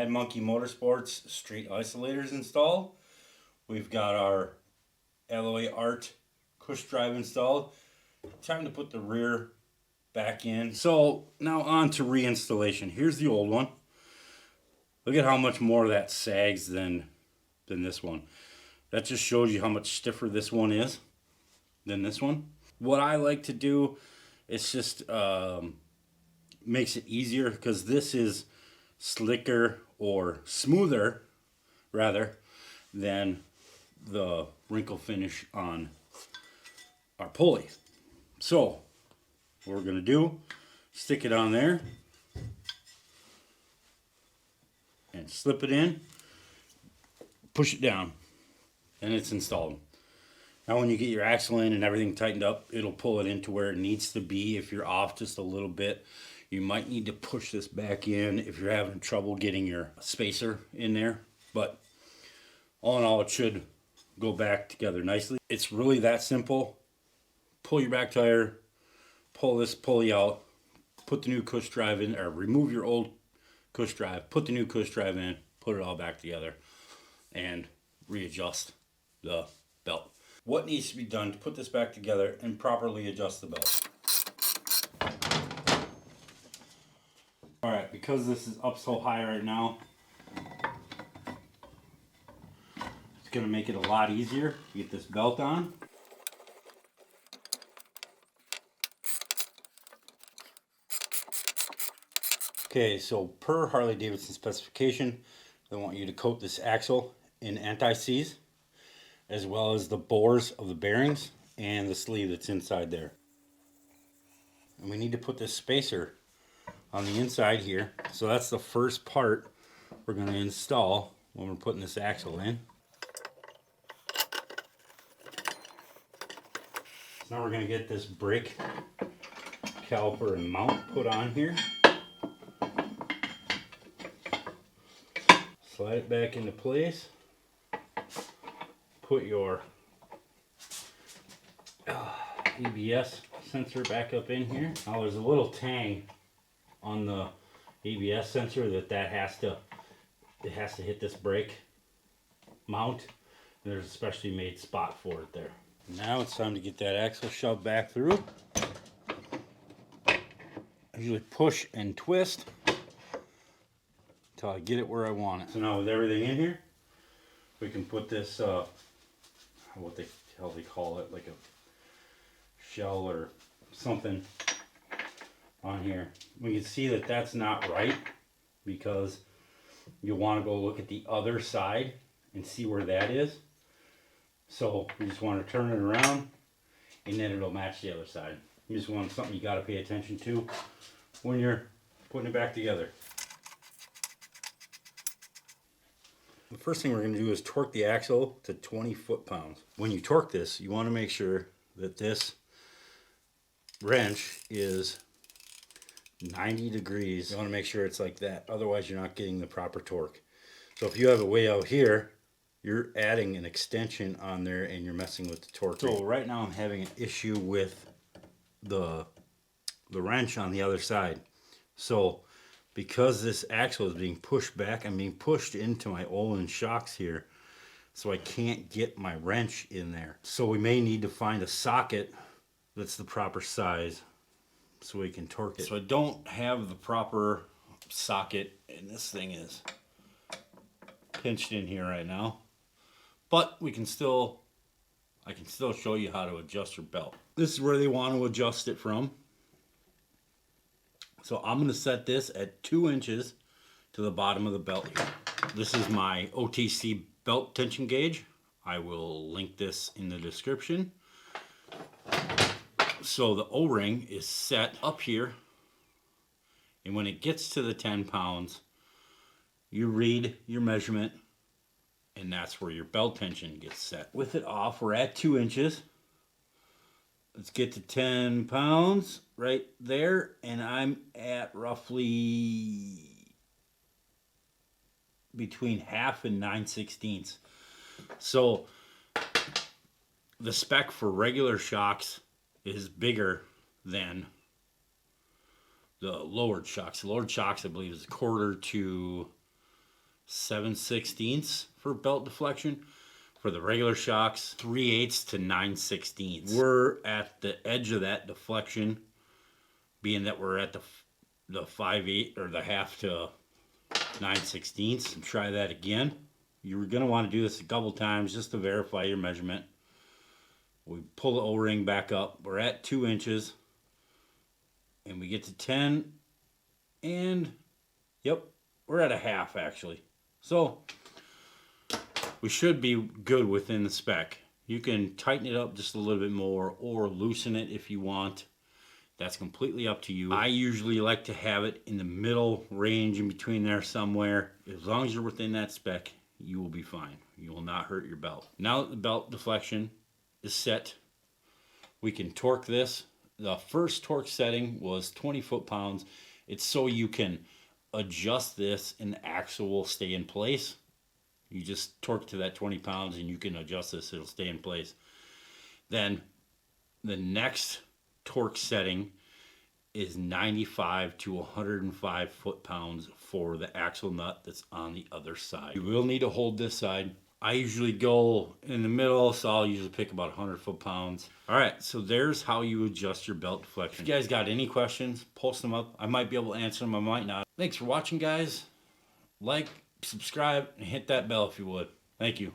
Mad Monkey Motorsports street isolators installed. We've got our alloy Art Cush drive installed. Time to put the rear back in. So now on to reinstallation. Here's the old one. Look at how much more that sags than this one. That just shows you how much stiffer this one is than this one. What I like to do is just makes it easier because this is slicker or smoother rather than the wrinkle finish on our pulley. So what we're going to do, stick it on there and slip it in, push it down, and it's installed. Now when you get your axle in and everything tightened up, it'll pull it into where it needs to be. If you're off just a little bit, you might need to push this back in if you're having trouble getting your spacer in there. But all in all, it should go back together nicely. It's really that simple. Pull your back tire, pull this pulley out, put the new Cush drive in, or remove your old Cush drive, put the new Cush drive in, put it all back together, and readjust the belt. What needs to be done to put this back together and properly adjust the belt? Alright, because this is up so high right now, it's going to make it a lot easier to get this belt on. Okay, so per Harley-Davidson specification, they want you to coat this axle in anti-seize, as well as the bores of the bearings and the sleeve that's inside there. And we need to put this spacer on the inside here. So that's the first part we're going to install when we're putting this axle in. So now we're going to get this brake caliper and mount put on here. Slide it back into place. Put your ABS sensor back up in here. Now there's a little tang on the ABS sensor that has to hit this brake mount. And there's a specially made spot for it there. Now it's time to get that axle shoved back through. I usually push and twist until I get it where I want it. So now with everything in here, we can put this what the hell they call it, like a shell or something on here. We can see that that's not right because you want to go look at the other side and see where that is. So we just want to turn it around and then it'll match the other side. You just want something you got to pay attention to when you're putting it back together. The first thing we're going to do is torque the axle to 20 foot-pounds. When you torque this, you want to make sure that this wrench is 90 degrees. You want to make sure it's like that, otherwise you're not getting the proper torque. So if you have it way out here, you're adding an extension on there and you're messing with the torque. So right now I'm having an issue with the wrench on the other side. So because this axle is being pushed back, I'm being pushed into my Olin shocks here, so I can't get my wrench in there. So we may need to find a socket that's the proper size so we can torque it. So I don't have the proper socket, and this thing is pinched in here right now. But I can still show you how to adjust your belt. This is where they want to adjust it from. So I'm going to set this at 2 inches to the bottom of the belt here. This is my OTC belt tension gauge. I will link this in the description. So the O-ring is set up here, and when it gets to the 10 pounds, you read your measurement, and that's where your belt tension gets set. With it off, we're at 2 inches. Let's get to 10 pounds right there, and I'm at roughly between 1/2 and 9/16. So the spec for regular shocks is bigger than the lowered shocks. The lowered shocks, I believe, is 1/4 to 7/16 for belt deflection. For the regular shocks, 3/8 to 9/16. We're at the edge of that deflection, being that we're at the 5/8 or the half to 9/16. And try that again. You're going to want to do this a couple times just to verify your measurement. We pull the O-ring back up. We're at 2 inches. And we get to 10. And, yep, we're at a half actually. So, we should be good within the spec. You can tighten it up just a little bit more or loosen it if you want. That's completely up to you. I usually like to have it in the middle range, in between there somewhere. As long as you're within that spec, you will be fine. You will not hurt your belt. Now that the belt deflection is set, we can torque this. The first torque setting was 20 foot-pounds. It's so you can adjust this and the axle will stay in place. You just torque to that 20 pounds and you can adjust this. It'll stay in place. Then the next torque setting is 95 to 105 foot-pounds for the axle nut that's on the other side. You will need to hold this side. I usually go in the middle, so I'll usually pick about 100 foot-pounds. All right, so there's how you adjust your belt deflection. If you guys got any questions, post them up. I might be able to answer them, I might not. Thanks for watching, guys. Like, subscribe, and hit that bell if you would. Thank you.